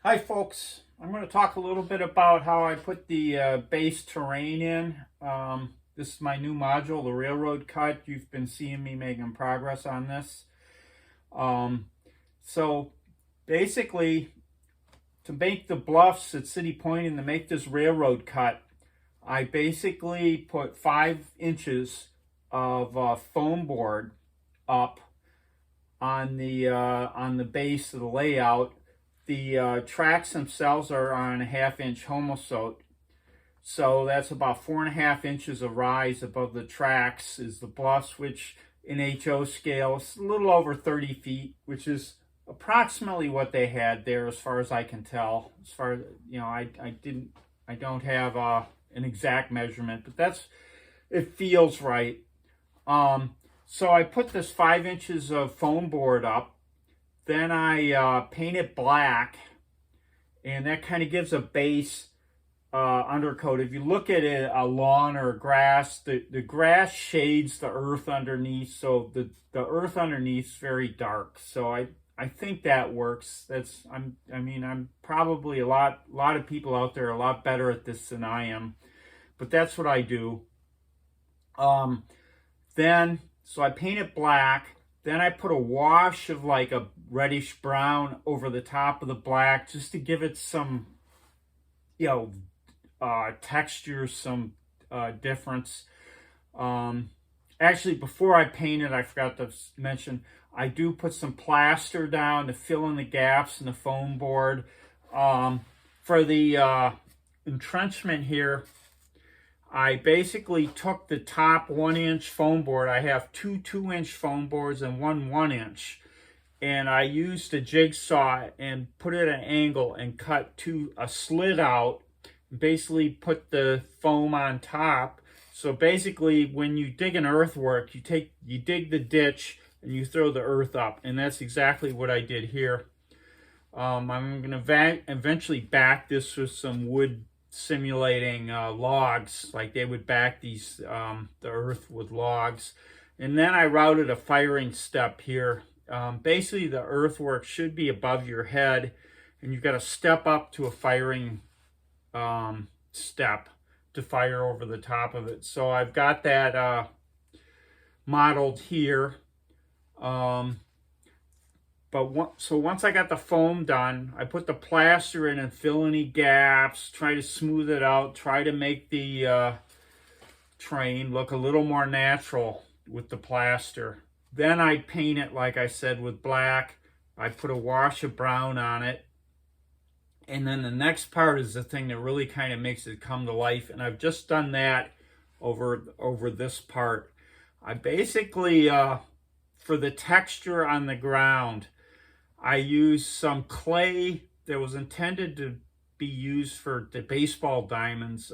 Hi folks, I'm going to talk a little bit about how I put the base terrain in. This is my new module, the railroad cut. You've been seeing me making progress on this. So basically, to make the bluffs at City Point and to make this railroad cut, I basically put 5 inches of foam board up on the base of the layout. The tracks themselves are on a 1/2 inch homosote, so that's about 4.5 inches of rise above the tracks is the bluffs, which in HO scale is a little over 30 feet, which is approximately what they had there, as far as I can tell. As far as I don't have an exact measurement, but it feels right. So I put this 5 inches of foam board up. Then I paint it black, and that kind of gives a base undercoat. If you look at a lawn or grass, the grass shades the earth underneath, so the earth underneath is very dark. So I think that works. I'm probably a lot of people out there are a lot better at this than I am, but that's what I do. So I paint it black. Then I put a wash of like a reddish brown over the top of the black, just to give it some, texture, some difference. Actually, before I paint it, I forgot to mention, I do put some plaster down to fill in the gaps in the foam board. For the entrenchment here, I basically took the top 1 inch foam board. I have two 2-inch foam boards and one 1 inch. And I used a jigsaw and put it at an angle and cut a slit out. Basically put the foam on top. So basically when you dig an earthwork, you dig the ditch and you throw the earth up. And that's exactly what I did here. I'm going to eventually back this with some wood simulating logs, like they would back the earth with logs. And then I routed a firing step here. Basically the earthwork should be above your head, and you've got to step up to a firing step to fire over the top of it. So I've got that modeled here. So once I got the foam done, I put the plaster in and fill any gaps, try to smooth it out, try to make the train look a little more natural with the plaster. Then I paint it, like I said, with black. I put a wash of brown on it. And then the next part is the thing that really kind of makes it come to life. And I've just done that over this part. I basically, for the texture on the ground, I used some clay that was intended to be used for the baseball diamonds.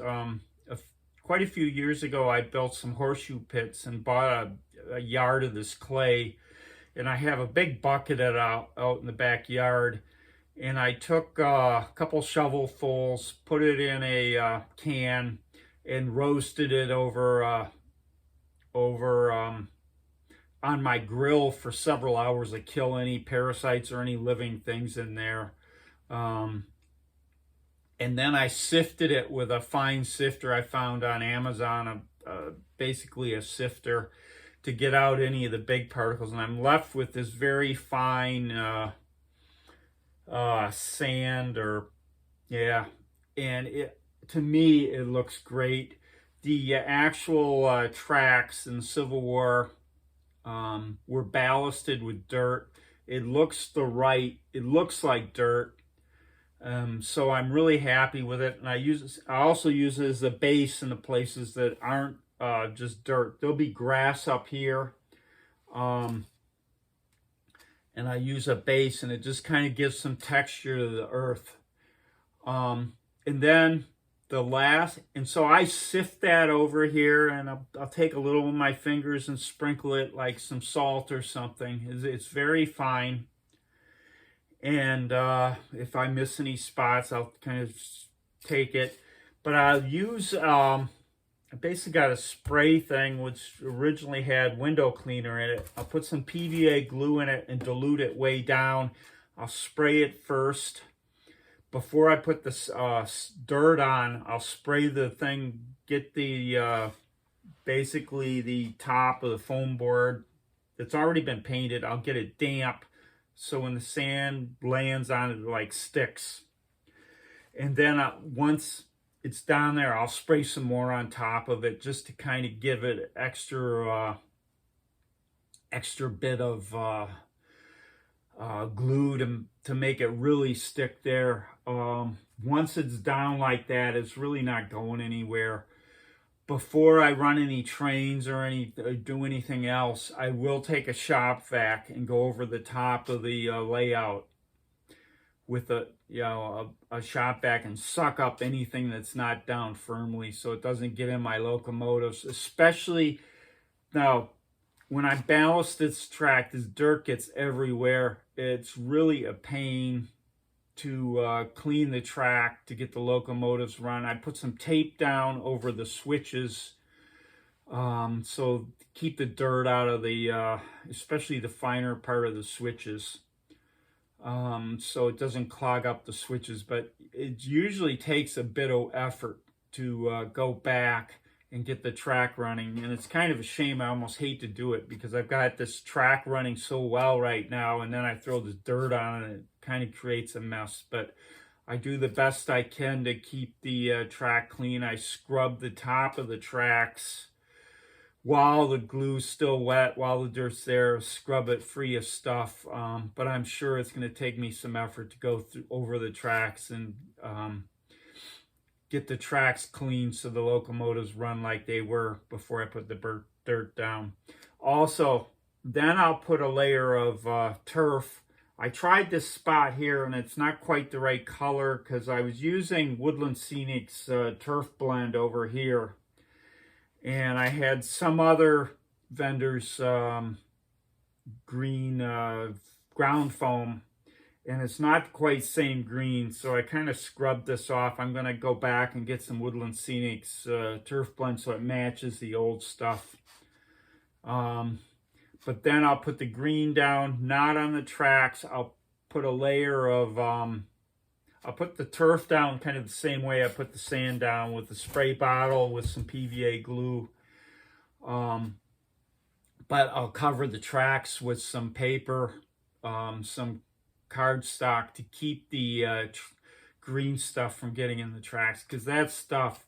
Quite a few years ago, I built some horseshoe pits and bought a yard of this clay. And I have a big bucket out in the backyard. And I took a couple shovelfuls, put it in a can, and roasted it over on my grill for several hours to kill any parasites or any living things in there. And then I sifted it with a fine sifter I found on Amazon, basically a sifter to get out any of the big particles. And I'm left with this very fine sand, and to me, it looks great. The actual tracks in the Civil War were ballasted with dirt. It looks like dirt. So I'm really happy with it. And I also use it as a base in the places that aren't just dirt. There'll be grass up here. And I use a base, and it just kind of gives some texture to the earth. And then so I sift that over here, and I'll take a little with my fingers and sprinkle it like some salt or something. It's very fine. And if I miss any spots, I'll kind of take it. But I'll use, I basically got a spray thing which originally had window cleaner in it. I'll put some PVA glue in it and dilute it way down. I'll spray it first. before I put this dirt on, I'll spray the thing, get the basically the top of the foam board that's already been painted. I'll get it damp so when the sand lands on it, it like sticks. And then once it's down there, I'll spray some more on top of it just to kind of give it extra bit of glue to make it really stick there. Once it's down like that, it's really not going anywhere. Before I run any trains or do anything else, I will take a shop vac and go over the top of the layout with a shop vac and suck up anything that's not down firmly so it doesn't get in my locomotives. Especially now, when I ballast this track, this dirt gets everywhere. It's really a pain to clean the track to get the locomotives run. I put some tape down over the switches so keep the dirt out of the, especially the finer part of the switches, so it doesn't clog up the switches. But it usually takes a bit of effort to go back and get the track running, and it's kind of a shame. I almost hate to do it because I've got this track running so well right now, and then I throw the dirt on it and it kind of creates a mess. But I do the best I can to keep the track clean. I scrub the top of the tracks while the glue's still wet, while the dirt's there, scrub it free of stuff. But I'm sure it's going to take me some effort to go over the tracks and get the tracks clean so the locomotives run like they were before I put the dirt down. Also, then I'll put a layer of turf. I tried this spot here and it's not quite the right color because I was using Woodland Scenic's turf blend over here. And I had some other vendors' green ground foam, and it's not quite same green, so I kind of scrubbed this off. I'm going to go back and get some Woodland Scenic's turf blend so it matches the old stuff. But then I'll put the green down, not on the tracks. I'll put a layer of, I'll put the turf down kind of the same way I put the sand down with the spray bottle with some PVA glue. But I'll cover the tracks with some paper, some cardstock to keep the green stuff from getting in the tracks, because that stuff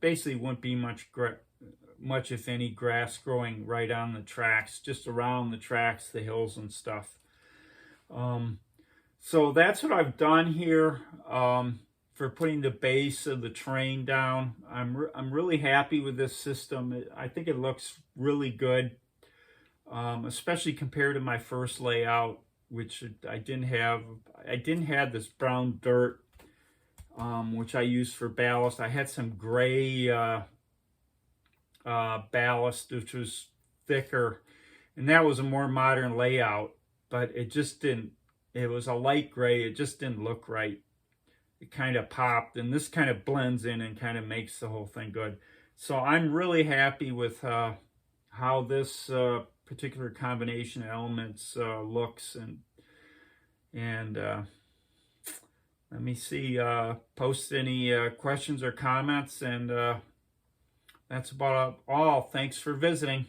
basically wouldn't be much if any grass growing right on the tracks, just around the tracks, the hills and stuff. So that's what I've done here for putting the base of the train down. I'm really happy with this system. I think it looks really good, especially compared to my first layout, which I didn't have. I didn't have this brown dirt, which I used for ballast. I had some gray ballast, which was thicker, and that was a more modern layout, but it just didn't. It was a light gray. It just didn't look right. It kind of popped, and this kind of blends in and kind of makes the whole thing good. So I'm really happy with how this particular combination of elements looks. And let me see, post any questions or comments, and that's about all. Thanks for visiting.